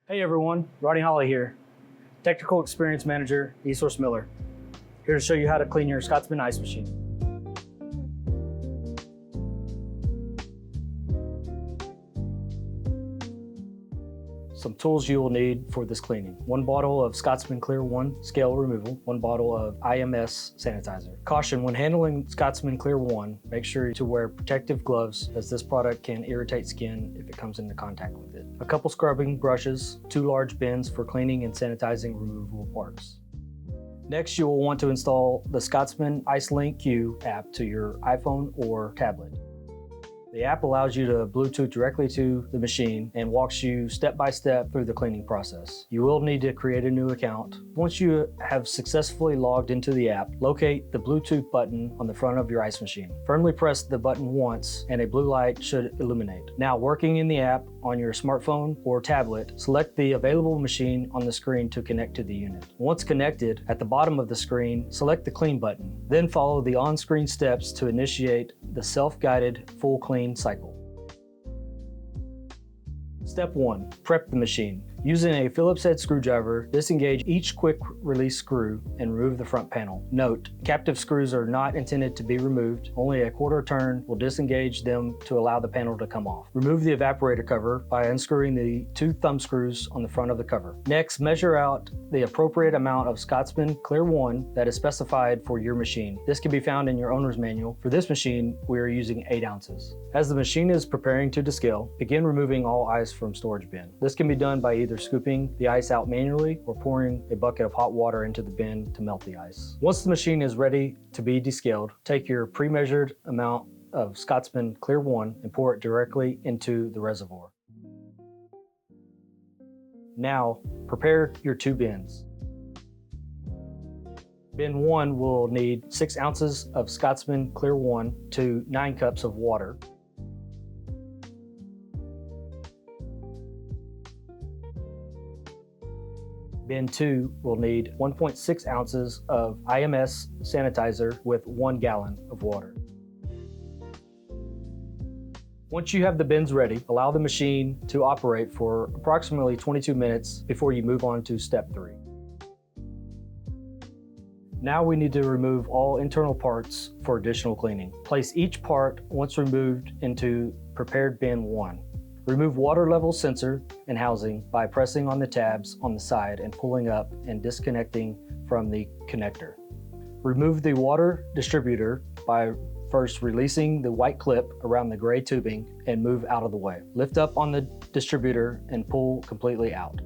Hey everyone, Ronny Hawley here, Technical Experience Manager, eSource Miller, here to show you how to clean your Scotsman Ice Machine. Some tools you will need for this cleaning. 1 bottle of Scotsman Clear 1 scale removal, 1 bottle of IMS sanitizer. Caution, when handling Scotsman Clear 1, make sure to wear protective gloves as this product can irritate skin if it comes into contact with it. A couple scrubbing brushes, 2 large bins for cleaning and sanitizing removable parts. Next, you will want to install the Scotsman ICELINQ app to your iPhone or tablet. The app allows you to Bluetooth directly to the machine and walks you step by step through the cleaning process. You will need to create a new account. Once you have successfully logged into the app, locate the Bluetooth button on the front of your ice machine. Firmly press the button once and a blue light should illuminate. Now, working in the app on your smartphone or tablet, select the available machine on the screen to connect to the unit. Once connected, at the bottom of the screen, select the clean button. Then follow the on-screen steps to initiate the self-guided full clean cycle. Step 1. Prep the machine. Using a Phillips head screwdriver, disengage each quick release screw and remove the front panel. Note, captive screws are not intended to be removed. Only a quarter turn will disengage them to allow the panel to come off. Remove the evaporator cover by unscrewing the 2 thumb screws on the front of the cover. Next, measure out the appropriate amount of Scotsman Clear 1 that is specified for your machine. This can be found in your owner's manual. For this machine, we are using 8 ounces. As the machine is preparing to descale, begin removing all ice from storage bin. This can be done by either scooping the ice out manually or pouring a bucket of hot water into the bin to melt the ice. Once the machine is ready to be descaled, take your pre-measured amount of Scotsman Clear 1 and pour it directly into the reservoir. Now, prepare your 2 bins. Bin 1 will need 6 ounces of Scotsman Clear 1 to 9 cups of water. Bin 2 will need 1.6 ounces of IMS sanitizer with 1 gallon of water. Once you have the bins ready, allow the machine to operate for approximately 22 minutes before you move on to step 3. Now we need to remove all internal parts for additional cleaning. Place each part once removed into prepared bin 1. Remove water level sensor and housing by pressing on the tabs on the side and pulling up and disconnecting from the connector. Remove the water distributor by first releasing the white clip around the gray tubing and move out of the way. Lift up on the distributor and pull completely out.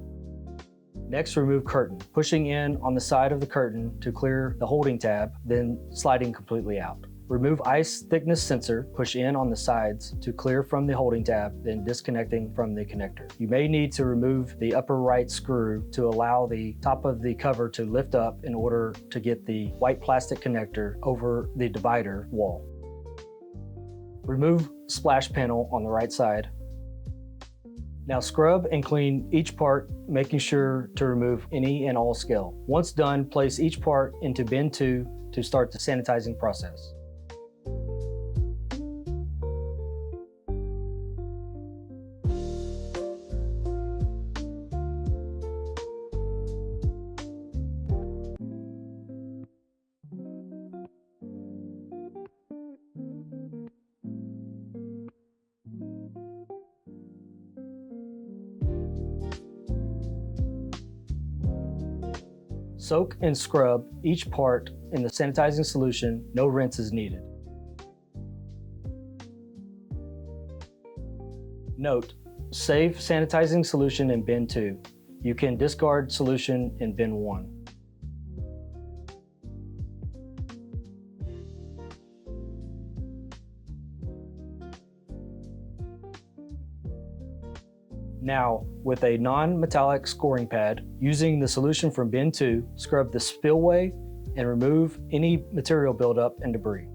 Next, remove curtain, pushing in on the side of the curtain to clear the holding tab, then sliding completely out. Remove ice thickness sensor, push in on the sides to clear from the holding tab, then disconnecting from the connector. You may need to remove the upper right screw to allow the top of the cover to lift up in order to get the white plastic connector over the divider wall. Remove splash panel on the right side. Now scrub and clean each part, making sure to remove any and all scale. Once done, place each part into bin 2 to start the sanitizing process. Soak and scrub each part in the sanitizing solution. No rinse is needed. Note, save sanitizing solution in bin 2. You can discard solution in bin 1. Now, with a non-metallic scoring pad, using the solution from bin 2, scrub the spillway and remove any material buildup and debris.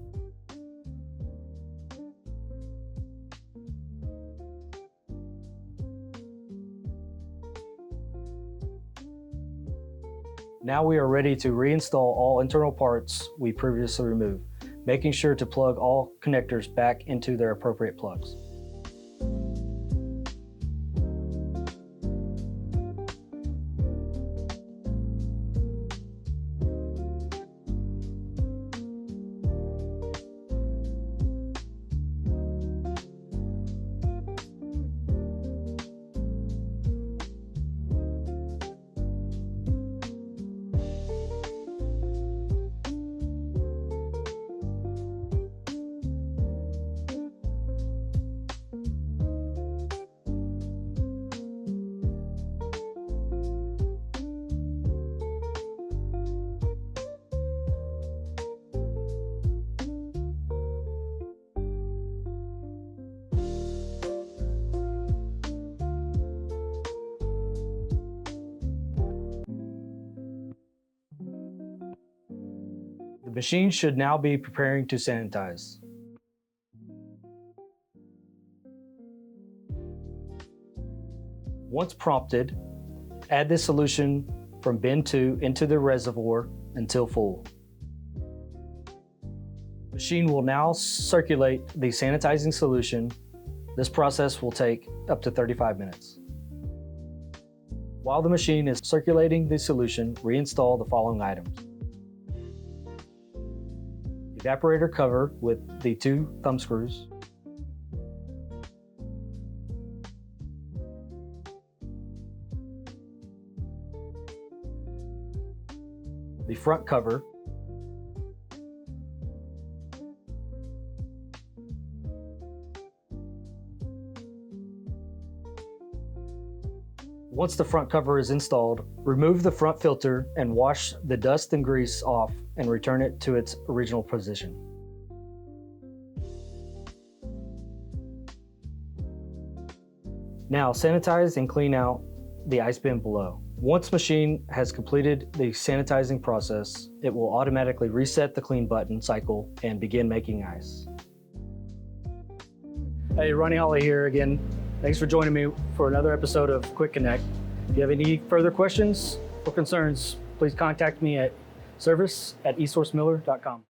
Now we are ready to reinstall all internal parts we previously removed, making sure to plug all connectors back into their appropriate plugs. machine should now be preparing to sanitize. Once prompted, add the solution from bin 2 into the reservoir until full. Machine will now circulate the sanitizing solution. This process will take up to 35 minutes. While the machine is circulating the solution, reinstall the following items. Evaporator cover with the 2 thumb screws. The front cover. Once the front cover is installed, remove the front filter and wash the dust and grease off and return it to its original position. Now sanitize and clean out the ice bin below. Once machine has completed the sanitizing process, it will automatically reset the clean button cycle and begin making ice. Hey, Ronny Hawley here again. Thanks for joining me for another episode of QuickConnect. If you have any further questions or concerns, please contact me at service@esourcemiller.com.